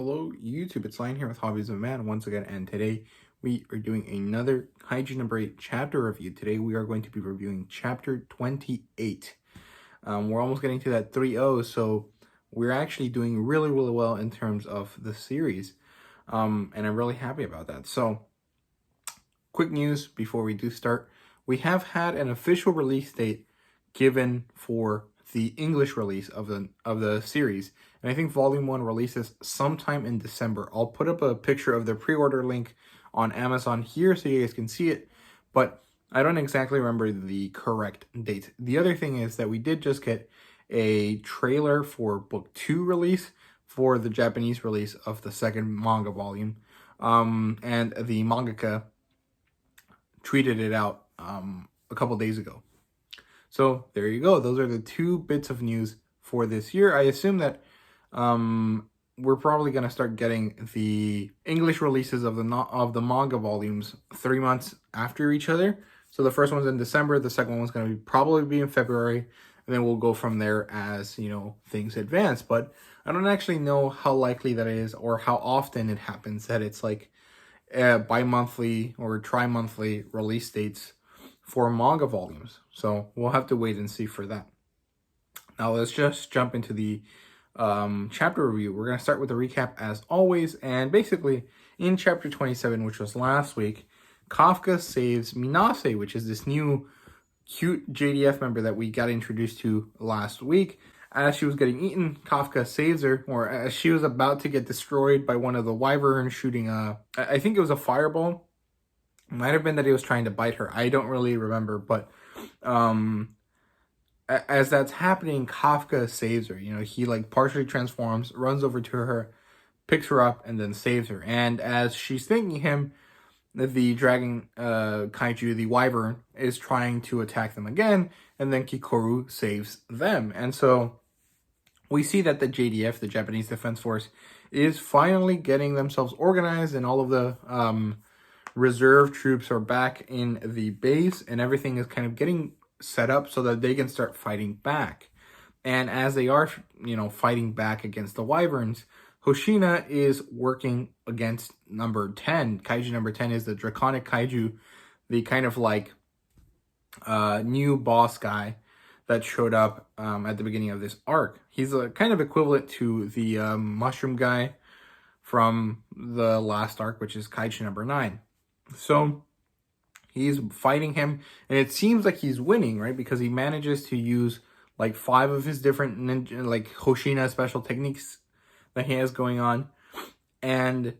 Hello YouTube, it's Lion here with Hobbies of Man once again, and today we are doing another Kaiju number 8 chapter review. Today we are going to be reviewing chapter 28. We're almost getting to that 3-0, so we're actually doing really well in terms of the series, and I'm really happy about that. So, quick news before we do start. We have had an official release date given for the English release of the series, and I think Volume 1 releases sometime in December. I'll put up a picture of the pre-order link on Amazon here so you guys can see it, but I don't exactly remember the correct date. The other thing is that we did just get a trailer for Book 2 release for the Japanese release of the second manga volume, and the mangaka tweeted it out a couple days ago. So there you go. Those are the two bits of news for this year. I assume that we're probably going to start getting the English releases of the manga volumes 3 months after each other. So the first one's in December, the second one's going to probably be in February, and then we'll go from there as, things advance. But I don't actually know how likely that is or how often it happens that it's like bi-monthly or tri-monthly release dates for manga volumes. So we'll have to wait and see for that. Now let's just jump into the chapter review. We're going to start with a recap as always, and basically in chapter 27, which was last week, Kafka saves Minase, which is this new cute JDF member that we got introduced to last week. As she was getting eaten, Kafka saves her, or as she was about to get destroyed by one of the wyverns shooting I think it was a fireball. It might have been that he was trying to bite her. I don't really remember, but as that's happening, Kafka saves her. He partially transforms, runs over to her, picks her up, and then saves her. And as she's thanking him, the dragon kaiju, the wyvern, is trying to attack them again, and then Kikoru saves them. And so we see that the JDF, the Japanese Defense Force, is finally getting themselves organized, and all of the reserve troops are back in the base, and everything is kind of getting set up so that they can start fighting back. And as they are, fighting back against the wyverns, Hoshina is working against number 10. Kaiju number 10 is the draconic kaiju, the kind of new boss guy that showed up at the beginning of this arc. He's a kind of equivalent to the mushroom guy from the last arc, which is Kaiju number 9. So he's fighting him, and it seems like he's winning, right? Because he manages to use 5 of his different ninja, Hoshina special techniques that he has going on, and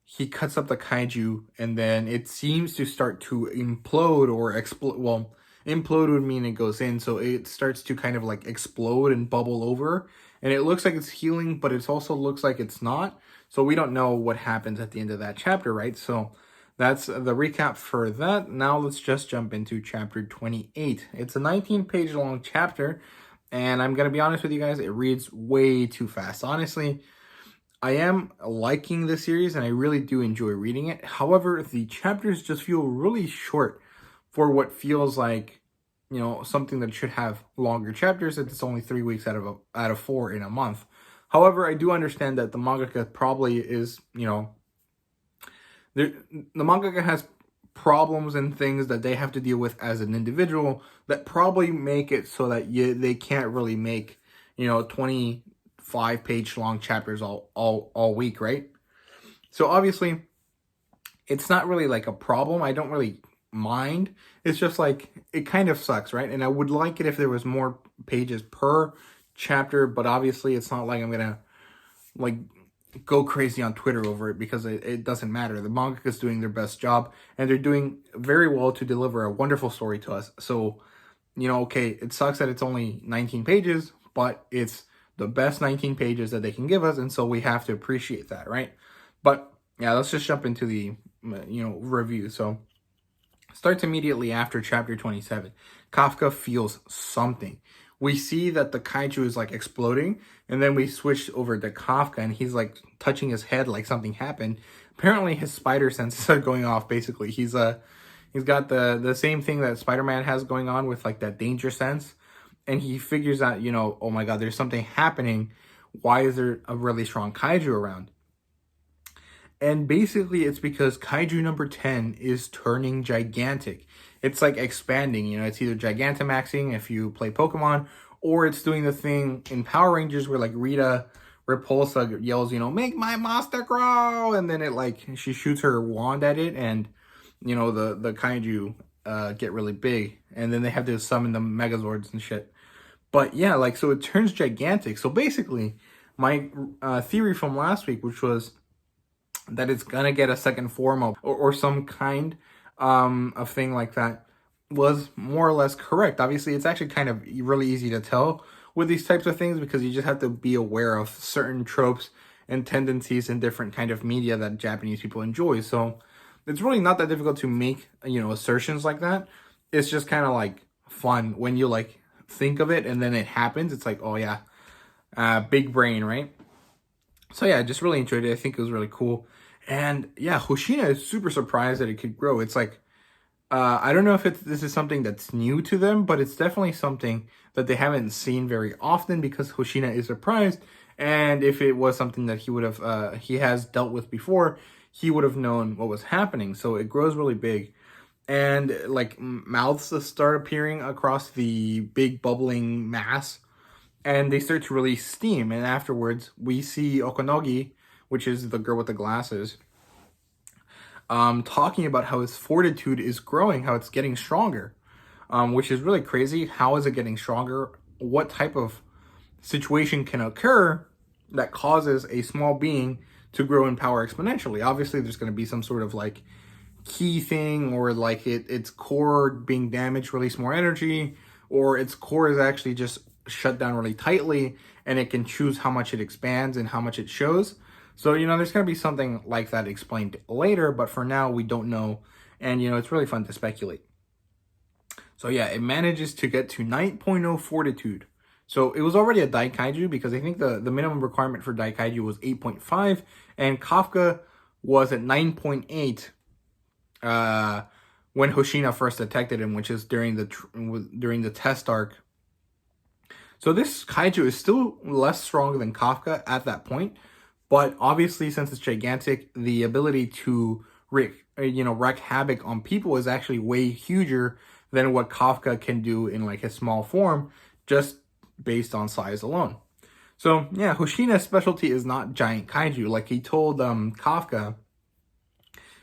he cuts up the kaiju, and then it seems to start to implode or explode. Well, implode would mean it goes in, so it starts to kind of explode and bubble over, and it looks like it's healing, but it also looks like it's not. So we don't know what happens at the end of that chapter, right? So that's the recap for that. Now let's just jump into chapter 28. It's a 19-page long chapter, and I'm going to be honest with you guys, it reads way too fast. Honestly, I am liking this series, and I really do enjoy reading it. However, the chapters just feel really short for what feels like, something that should have longer chapters. It's only 3 weeks out of 4 in a month. However, I do understand that the mangaka probably is, the mangaka has problems and things that they have to deal with as an individual that probably make it so that they can't really make 25-page long chapters all week, right? So obviously it's not really a problem. I don't really mind. It's just it kind of sucks, right? And I would like it if there was more pages per chapter, but obviously it's not like I'm gonna go crazy on Twitter over it, because it doesn't matter. The mangaka is doing their best job, and they're doing very well to deliver a wonderful story to us. So, okay, it sucks that it's only 19 pages, but it's the best 19 pages that they can give us, and so we have to appreciate that, right? But yeah, let's just jump into the review. So starts immediately after chapter 27. Kafka feels something. We see that the kaiju is exploding, and then we switch over to Kafka, and he's touching his head like something happened. Apparently his spider senses are going off. Basically, he's got the same thing that Spider-Man has going on with that danger sense, and he figures out, oh my god, there's something happening. Why is there a really strong kaiju around? And basically it's because Kaiju number 10 is turning gigantic. It's like expanding, you know, it's either Gigantamaxing if you play Pokemon, or it's doing the thing in Power Rangers where like Rita Repulsa yells, you know, make my monster grow, and then it like she shoots her wand at it, and you know the kaiju get really big, and then they have to summon the Megazords and shit. But yeah, like, so it turns gigantic. So basically, my theory from last week, which was that it's gonna get a second form of, or some kind of thing like that, was more or less correct. Obviously, it's actually kind of really easy to tell with these types of things because you just have to be aware of certain tropes and tendencies in different kind of media that Japanese people enjoy. So it's really not that difficult to make, you know, assertions like that. It's just kind of like fun when you like think of it and then it happens. It's like, oh yeah, big brain, right? So yeah, I just really enjoyed it. I think it was really cool. And yeah, Hoshina is super surprised that it could grow. It's like, I don't know if this is something that's new to them, but it's definitely something that they haven't seen very often because Hoshina is surprised. And if it was something that he would have, he has dealt with before, he would have known what was happening. So it grows really big. And like mouths start appearing across the big bubbling mass. And they start to release steam. And afterwards, we see Okonogi, which is the girl with the glasses, talking about how his fortitude is growing, how it's getting stronger, which is really crazy. How is it getting stronger? What type of situation can occur that causes a small being to grow in power exponentially? Obviously, there's going to be some sort of like key thing, or like its core being damaged, release more energy, or its core is actually just shut down really tightly, and it can choose how much it expands and how much it shows. So, you know, there's going to be something like that explained later, but for now, we don't know. And, you know, it's really fun to speculate. So, yeah, it manages to get to 9.0 fortitude. So, it was already a Daikaiju because I think the minimum requirement for Daikaiju was 8.5, and Kafka was at 9.8 when Hoshina first detected him, which is during the test arc. So, this Kaiju is still less strong than Kafka at that point. But obviously, since it's gigantic, the ability to wreak havoc on people is actually way huger than what Kafka can do in like his small form, just based on size alone. So yeah, Hoshina's specialty is not giant kaiju. Like he told Kafka,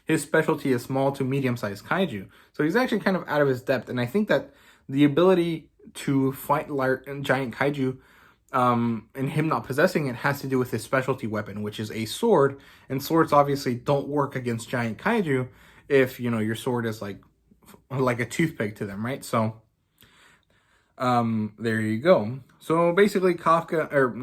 his specialty is small to medium-sized kaiju. So he's actually kind of out of his depth. And I think that the ability to fight giant kaiju, and him not possessing it, has to do with his specialty weapon, which is a sword. And swords obviously don't work against giant kaiju if, you know, your sword is like a toothpick to them, right? So there you go. So basically Hoshina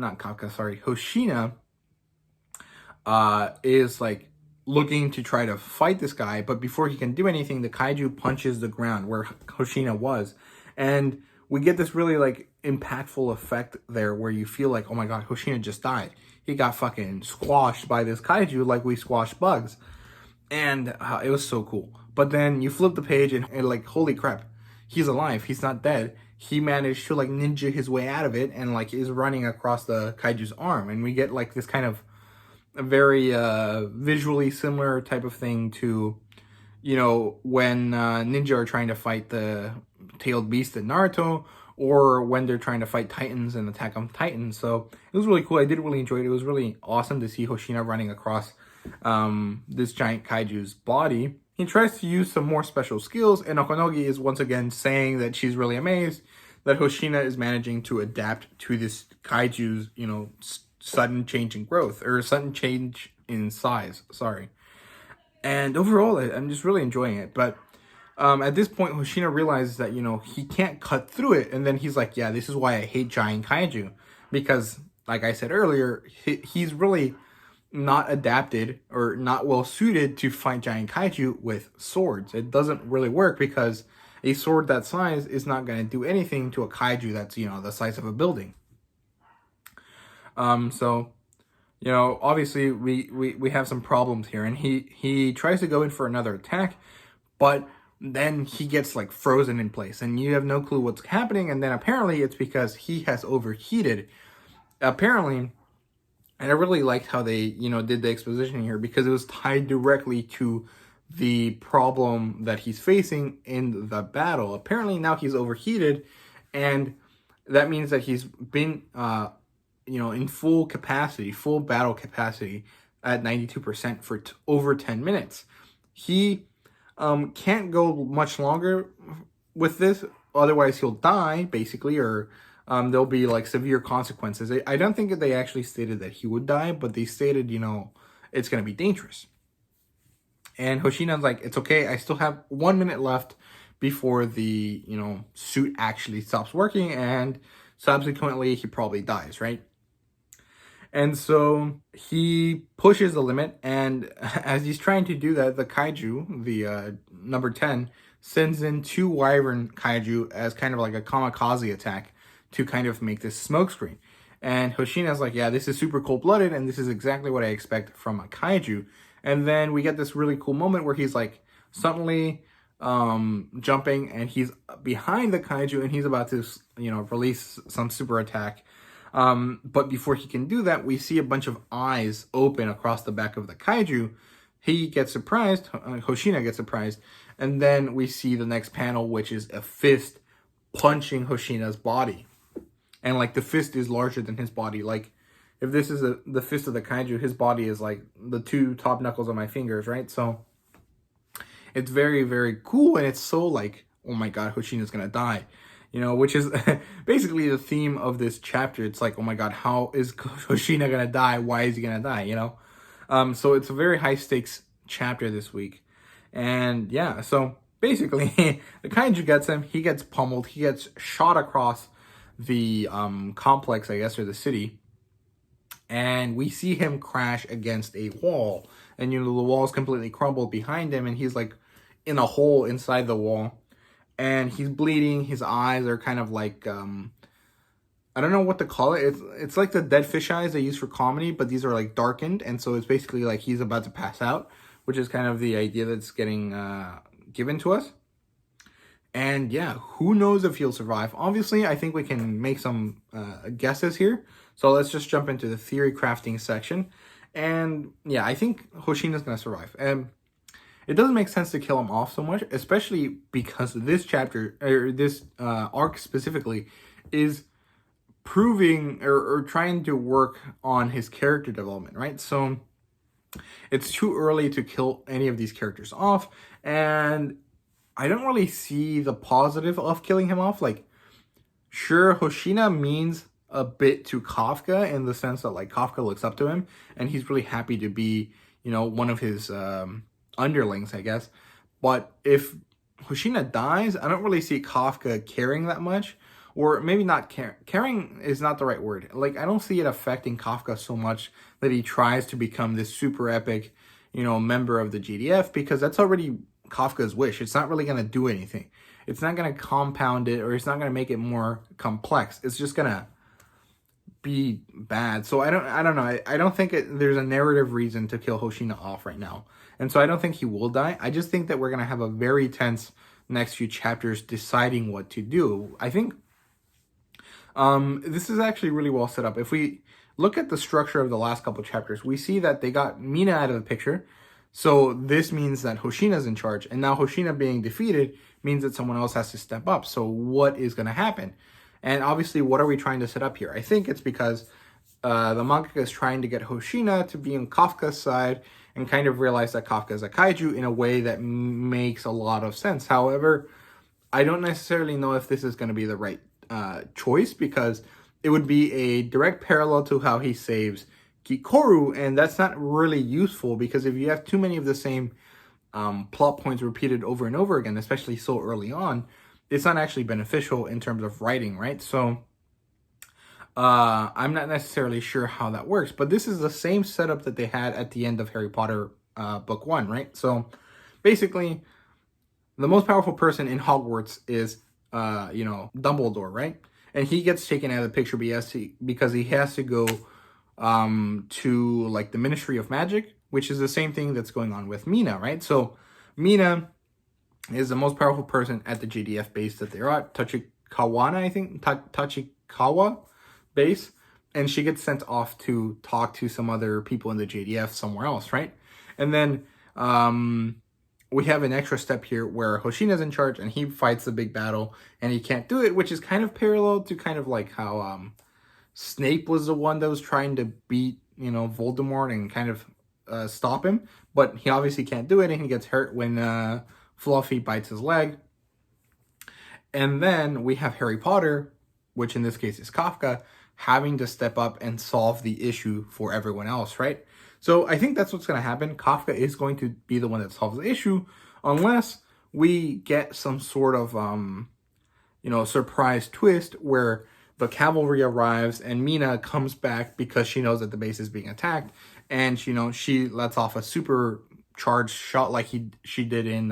is like looking to try to fight this guy, but before he can do anything, the kaiju punches the ground where Hoshina was. And we get this really like impactful effect there where you feel like, oh my god, Hoshina just died. He got fucking squashed by this kaiju like we squash bugs. And it was so cool. But then you flip the page and like, holy crap, he's alive. He's not dead. He managed to like ninja his way out of it and like is running across the kaiju's arm. And we get like this kind of a very visually similar type of thing to, you know, when ninja are trying to fight the tailed beast in Naruto, or when they're trying to fight Titans in Attack on Titan. So it was really cool. I did really enjoy it. It was really awesome to see Hoshina running across this giant kaiju's body. He tries to use some more special skills, and Okonogi is once again saying that she's really amazed that Hoshina is managing to adapt to this kaiju's, you know, sudden change in growth, or sudden change in size, sorry. And overall, I'm just really enjoying it. But at this point, Hoshina realizes that, you know, he can't cut through it. And then he's like, yeah, this is why I hate giant kaiju. Because, like I said earlier, he's really not adapted or not well suited to fight giant kaiju with swords. It doesn't really work because a sword that size is not going to do anything to a kaiju that's, you know, the size of a building. So, you know, obviously we have some problems here, and he tries to go in for another attack, but then he gets like frozen in place and you have no clue what's happening. And then apparently it's because he has overheated. Apparently, And I really liked how they, did the exposition here, because it was tied directly to the problem that he's facing in the battle. Apparently now he's overheated, and that means that he's been, in full capacity, full battle capacity at 92% for over 10 minutes. He can't go much longer with this, otherwise he'll die, basically, or there'll be like severe consequences. I don't think that they actually stated that he would die, but they stated, it's going to be dangerous. And Hoshina's like, it's okay, I still have 1 minute left before the, suit actually stops working, and subsequently he probably dies, right? And so he pushes the limit, and as he's trying to do that, the kaiju, the number 10, sends in 2 wyvern kaiju as kind of like a kamikaze attack to kind of make this smokescreen. And Hoshina's like, yeah, this is super cold-blooded, and this is exactly what I expect from a kaiju. And then we get this really cool moment where he's like suddenly jumping, and he's behind the kaiju, and he's about to, release some super attack. But before he can do that, we see a bunch of eyes open across the back of the kaiju. He gets surprised, Hoshina gets surprised, and then we see the next panel, which is a fist punching Hoshina's body. And like the fist is larger than his body. Like if this is the fist of the kaiju, his body is like the 2 top knuckles of my fingers, right? So it's very, very cool, and it's so like, oh my god, Hoshina's gonna die. Which is basically the theme of this chapter. It's like, oh my god, how is Hoshina gonna die? Why is he gonna die? So it's a very high stakes chapter this week. And yeah, so basically the kaiju gets him, he gets pummeled, he gets shot across the complex, I guess, or the city. And we see him crash against a wall. And the wall is completely crumbled behind him, and he's like in a hole inside the wall. And he's bleeding. His eyes are kind of like, I don't know what to call it. It's like the dead fish eyes they use for comedy, but these are like darkened. And so it's basically like he's about to pass out, which is kind of the idea that's getting given to us. And yeah, who knows if he'll survive? Obviously, I think we can make some guesses here. So let's just jump into the theory crafting section. And yeah, I think Hoshina's going to survive. And it doesn't make sense to kill him off so much, especially because this chapter, or this arc specifically, is proving or trying to work on his character development, right? So it's too early to kill any of these characters off, and I don't really see the positive of killing him off. Like, sure, Hoshina means a bit to Kafka in the sense that like Kafka looks up to him, and he's really happy to be, one of his underlings, I guess. But if Hoshina dies, I don't really see Kafka caring that much, or maybe not caring is not the right word. Like, I don't see it affecting Kafka so much that he tries to become this super epic, member of the GDF, because that's already Kafka's wish. It's not really going to do anything. It's not going to compound it, or it's not going to make it more complex. It's just going to be bad. So I don't know. I don't think there's a narrative reason to kill Hoshina off right now. And so I don't think he will die. I just think that we're going to have a very tense next few chapters deciding what to do. I think this is actually really well set up. If we look at the structure of the last couple chapters, we see that they got Mina out of the picture. So this means that Hoshina's in charge. And now Hoshina being defeated means that someone else has to step up. So what is going to happen? And obviously, what are we trying to set up here? I think it's because the mangaka is trying to get Hoshina to be on Kafka's side and kind of realize that Kafka is a kaiju in a way that makes a lot of sense. However, I don't necessarily know if this is going to be the right choice, because it would be a direct parallel to how he saves Kikoru, and that's not really useful, because if you have too many of the same plot points repeated over and over again, especially so early on, it's not actually beneficial in terms of writing, right? So I'm not necessarily sure how that works, but this is the same setup that they had at the end of Harry Potter book 1, right? So basically, the most powerful person in Hogwarts is, Dumbledore, right? And he gets taken out of the picture because he has to go to like the Ministry of Magic, which is the same thing that's going on with Mina, right? So Mina is the most powerful person at the JDF base that they're at, Tachikawana, I think, Tachikawa base. and she gets sent off to talk to some other people in the JDF somewhere else, right? And then we have an extra step here where Hoshina's in charge and he fights the big battle and he can't do it, which is kind of parallel to kind of like how Snape was the one that was trying to beat, you know, Voldemort and kind of stop him, but he obviously can't do it and he gets hurt when Fluffy bites his leg. And then we have Harry Potter, which in this case is Kafka, having to step up and solve the issue for everyone else, right? So I think that's what's going to happen. Kafka is going to be the one that solves the issue unless we get some sort of, you know, surprise twist where the cavalry arrives and Mina comes back because she knows that the base is being attacked. And, you know, she lets off a supercharged shot like she did in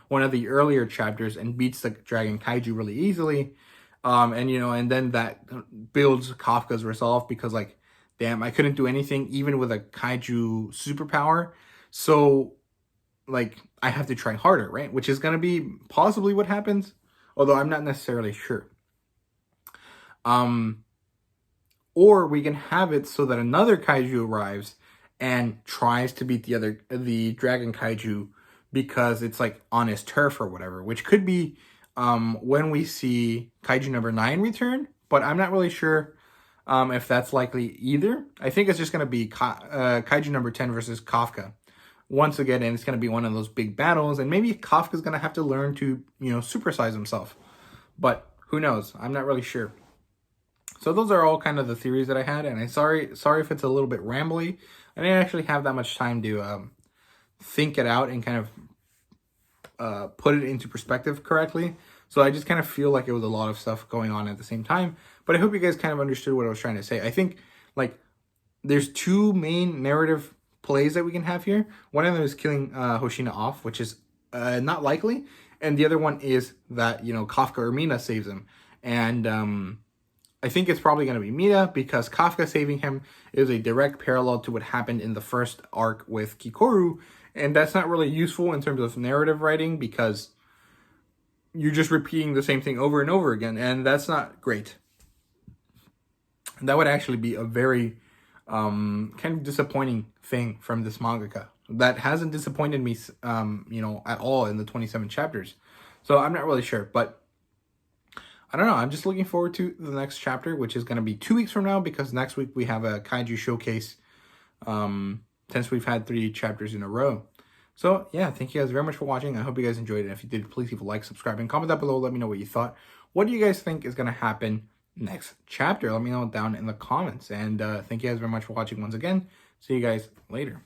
one of the earlier chapters and beats the dragon Kaiju really easily. And, you know, and then that builds Kafka's resolve because, like, damn, I couldn't do anything even with a Kaiju superpower. So, like, I have to try harder, right? Which is going to be possibly what happens, although I'm not necessarily sure. Or we can have it so that another Kaiju arrives and tries to beat the dragon Kaiju because it's, like, on his turf or whatever, which could be when we see Kaiju number 9 return, but I'm not really sure if that's likely either. I think it's just going to be Kaiju number 10 versus Kafka once again, and it's going to be one of those big battles, and maybe Kafka's going to have to learn to, you know, supersize himself, but who knows? I'm not really sure. So those are all kind of the theories that I had, and I'm sorry if it's a little bit rambly. I didn't actually have that much time to think it out and kind of put it into perspective correctly. So I just kind of feel like it was a lot of stuff going on at the same time. But I hope you guys kind of understood what I was trying to say. I think, like, there's two main narrative plays that we can have here. One of them is killing Hoshina off, which is not likely. And the other one is that, you know, Kafka or Mina saves him. And I think it's probably going to be Mina because Kafka saving him is a direct parallel to what happened in the first arc with Kikoru. And that's not really useful in terms of narrative writing because you're just repeating the same thing over and over again. And that's not great. That would actually be a very kind of disappointing thing from this mangaka. That hasn't disappointed me, you know, at all in the 27 chapters. So I'm not really sure, but I don't know. I'm just looking forward to the next chapter, which is going to be 2 weeks from now because next week we have a Kaiju showcase since we've had 3 chapters in a row. So, yeah, thank you guys very much for watching. I hope you guys enjoyed it. If you did, please leave a like, subscribe, and comment down below. Let me know what you thought. What do you guys think is going to happen next chapter? Let me know down in the comments. And thank you guys very much for watching once again. See you guys later.